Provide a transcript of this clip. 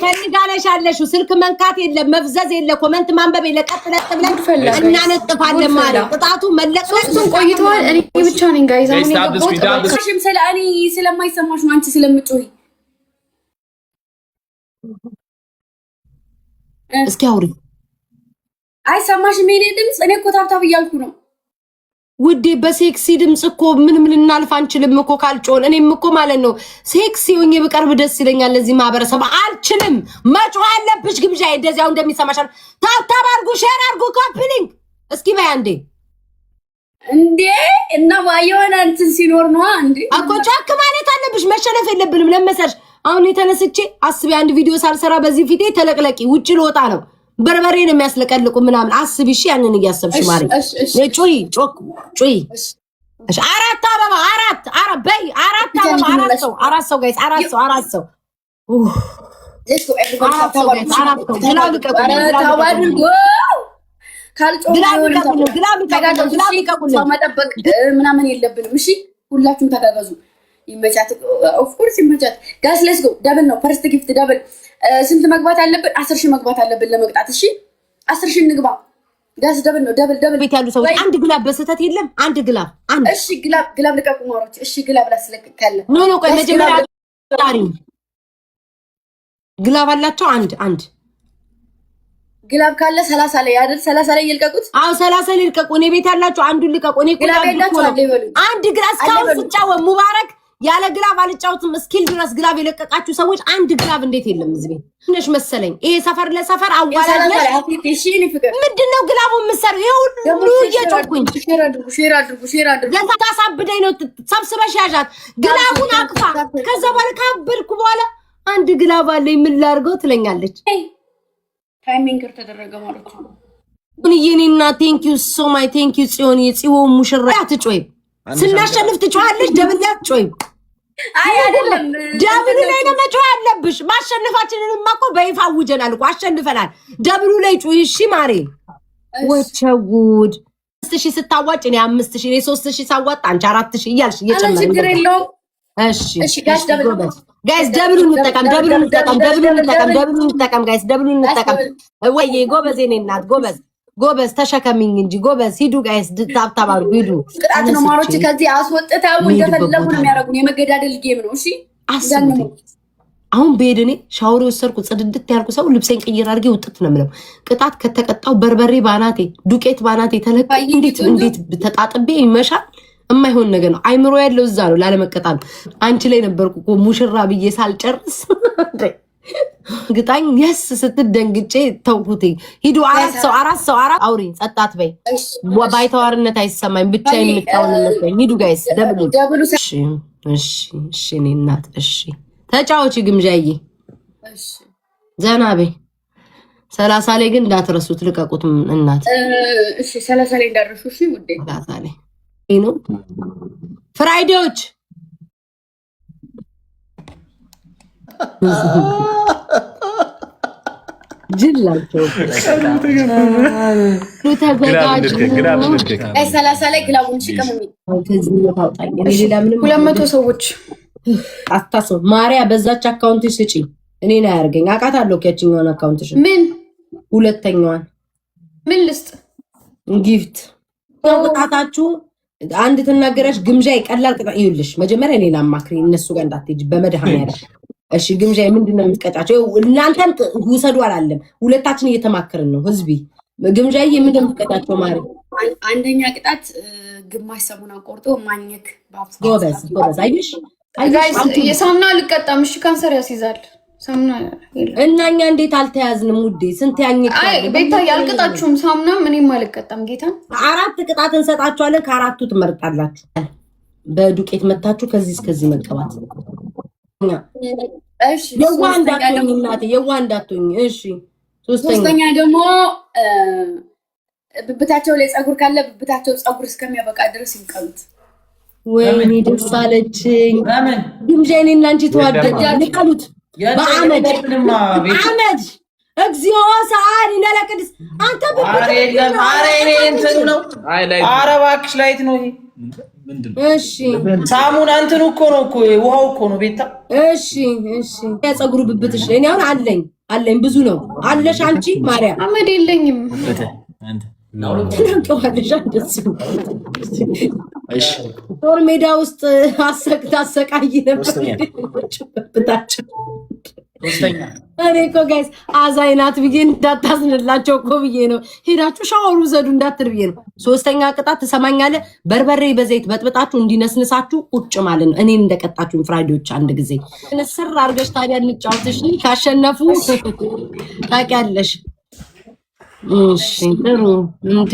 ፈልጋለሽ አለሽ ስልክ መንካት የለም መፍዘዝ የለም ኮሜንት ማንበብ የለም ቀጥለጥ ብለን እናነጥፋለን ማለት ቅጣቱ መለቀሱን ቆይቷል። እኔ ብቻ ነኝ ጋይስ አሁን ይገባሽም ስለ እኔ ስለማይሰማሽ ነው አንቺ ስለምጮሂ እስኪ አውሪ አይሰማሽም የኔ ድምጽ እኔ እኮ ታብታብ እያልኩ ነው ውዴ በሴክሲ ድምጽ እኮ ምን እናልፍ አንችልም እኮ ካልጮን እኔም እኮ ማለት ነው ሴክሲ ሆኜ በቀርብ ደስ ይለኛል ለዚህ ማህበረሰብ አልችልም መጮህ አለብሽ ግብዣዬ እንደዚያው እንደሚሰማሻል ታብታብ አድርጉ ሼር አድርጉ ኮፒሊንግ እስኪ በይ አንዴ እንዴ እና ባየሆነ እንትን ሲኖር ነው እንዴ እኮ ጫክ ማለት አለብሽ መሸነፍ የለብንም ለመሰልሽ አሁን የተነስቼ አስቢ አንድ ቪዲዮ ሳልሰራ በዚህ ፊቴ ተለቅለቂ ውጪ ልወጣ ነው በርበሬ ነው የሚያስለቀልቁ ምናምን አስቢ እሺ ያንን እያሰብሽ ማለት ጩይ ጮክ ጩይ እሺ አራት አበባ አራት በይ አራት አበባ አራት ሰው ጋይስ አራት ሰው ምናምን የለብንም እሺ ሁላችሁም ተጋገዙ ይመቻት ኦፍ ኮርስ ይመቻት ጋስ ሌትስ ጎ ደብል ነው ፈርስት ጊፍት ደብል ስንት መግባት አለብን 10,000 መግባት አለብን ለመቅጣት እሺ 10,000 እንግባ ጋስ ደብል ነው ደብል ቤት ያሉ ሰዎች አንድ ግላብ በስተት የለም አንድ ግላብ አንድ እሺ ግላብ ልቀቁ ማሮች እሺ ግላብ ላስለቅቃለ ኖ ቆይ መጀመሪያ ታሪ ግላብ አላቸው አንድ ግላብ ካለ 30 ላይ አይደል 30 ላይ ይልቀቁት አው 30 ላይ ይልቀቁ እኔ ቤት ያላችሁ አንዱን ልቀቁ እኔ ግላብ ያላችሁ አንድ ግላብ ካው ሲጫወት ሙባረክ ያለ ግላብ አልጫውትም እስኪል ድረስ ግላብ የለቀቃችሁ ሰዎች አንድ ግላብ እንዴት የለም እዚህ ቤት ነሽ መሰለኝ ይሄ ሰፈር ለሰፈር አዋላልነሽ ምንድነው ግላቡ ምሰሩ ይሄ ሁሉ እየጮኩኝ ሼር አድርጉ ለታሳብደኝ ነው ሰብስበሽ ያዣት ግላቡን አቅፋ ከዛ በኋላ ካብልኩ በኋላ አንድ ግላብ አለኝ ምን ላርገው ትለኛለች ታይሚንግ ተደረገ ማለት ነው ሁንዬኔና ቴንክ ዩ ሶ ማይ ቴንክ ዩ ጽዮን ሙሽራ አትጮይ ስናሸንፍ ትጮሃለሽ ደብላት ጮይ አይ አይደለም ደብሉ ላይ ነው መጮህ ያለብሽ ማሸነፋችንንማ እኮ በይፋ አውጀናል እኮ አሸንፈናል ደብሉ ላይ ጮይ እሺ ማሬ ወቸጉድ 5000 ስታዋጭ እኔ 5000 እኔ 3000 ሳዋጣ አንቺ 4000 እያልሽ እየጨመረ ችግር የለውም እሺ ጋይስ ደብሉ እንጠቀም ጋይስ ደብሉ እንጠቀም ወይ ጎበዝ እኔ እናት ጎበዝ ተሸከሚኝ እንጂ ጎበዝ ሂዱ ጋይስ ታብታባሩ ሂዱ ቅጣት ነው ማሮች ከዚህ አስወጥተው እንደፈለጉ ነው የሚያረጉን የመገዳደል ጌም ነው እሺ አሁን በሄድኔ ሻወር ወሰርኩ ጽድድት ያልኩ ሰው ልብሴን ቅይር አድርጌ ውጥት ነው የምለው ቅጣት ከተቀጣው በርበሬ ባናቴ ዱቄት ባናቴ ተለቀ እንዴት ተጣጥቤ ይመሻል የማይሆን ነገር ነው አይምሮ ያለው እዛ ነው ላለመቀጣት አንቺ ላይ ነበርኩ እኮ ሙሽራ ብዬ ሳልጨርስ ግጣኝ የስ ስትደንግጬ ተውኩት ሂዱ አራት ሰው አውሪ ጸጣት በይ ባይተዋርነት አይሰማኝ ብቻ የምታውንነት በይ ሂዱ ጋይስ ደብሉ እሺ እኔ እናት እሺ ተጫወቺ ግምጃዬ እሺ ዘና በይ 30 ላይ ግን እንዳትረሱት ልቀቁት እናት እሺ 30 ላይ እንዳትረሱ እሺ ውዴ 30 ላይ ነው ፍራይዴዎች ጅላቸው ተዘጋጁ 30 ላይ ግላቡን ሽቀምሚ ከዚህ ታውጣኝ ሌላ ምንም 200 ሰዎች አታስብ ማሪያ በዛች አካውንት ስጪ እኔን አያርገኝ አቃታለሁ ከያችኛውን አካውንትሽ ምን ሁለተኛዋን ምን ልስጥ ጊፍት ተውጣታችሁ አንድ ተናገረሽ ግምጃ ይቀላል ቅጣ ይልሽ መጀመሪያ ሌላ ማክሪ እነሱ ጋር እንዳትሄጂ በመድሃኒያ እሺ ግምጃ ምንድነው የምትቀጣቸው እናንተም ውሰዱ አላለም ሁለታችን እየተማከርን ነው ህዝቢ ግምጃዬ ምንድነው የምትቀጣቸው ማሪ አንደኛ ቅጣት ግማሽ ሰሙን አቆርጦ ማኘክ ባፍስ ጎበዝ አይሽ ጋይስ የሳምና ልቀጣም እሺ ካንሰር ያስይዛል ሳምና እናኛ እንዴት አልተያዝንም ውዴ ስንት ያኝክ አይ ቤታ ያልቀጣችሁም ሳምና ምንም አልቀጣም ጌታ አራት ቅጣት እንሰጣችኋለን ከአራቱ ትመርጣላችሁ በዱቄት መታችሁ ከዚህ እስከዚህ መቀባት እሺ የዋንዳቶኝ እናቴ የዋንዳቶኝ እሺ ሶስተኛ ደግሞ ብብታቸው ላይ ጸጉር ካለ ብብታቸው ጸጉር እስከሚያበቃ ድረስ ይንቀሉት ወይኔ ደስ አለችኝ ግምጃዬ እና አንቺ ተዋደደ ንቀሉት በአመድ እግዚኦ ሰዓሊ ለለቅድስ አንተ አረ እባክሽ ላይት ነው እሺ ሳሙና እንትን እኮ ነው እኮ ውሃው እኮ ነው ቤታ። እሺ የፀጉሩ ብብትሽ እኔ አሁን አለኝ ብዙ ነው አለሽ አንቺ ማርያም አመድ የለኝም ትናንቀዋለሽ እንደሱ ጦር ሜዳ ውስጥ አሰቃይ ነበር ብታቸው እኔ እኮ ጋይስ አዛይናት ብዬ እንዳታስንላቸው እኮ ብዬ ነው። ሄዳችሁ ሻወሩ ዘዱ እንዳትል ብዬ ነው። ሶስተኛ ቅጣት ትሰማኛለህ? በርበሬ በዘይት በጥብጣችሁ እንዲነስንሳችሁ ቁጭ ማለት ነው። እኔን እንደቀጣችሁን ፍራይዶች አንድ ጊዜ ንስር አድርገሽ ታዲያ እንጫወትሽ። ካሸነፉ ታውቂያለሽ። እሺ ጥሩ እንዴ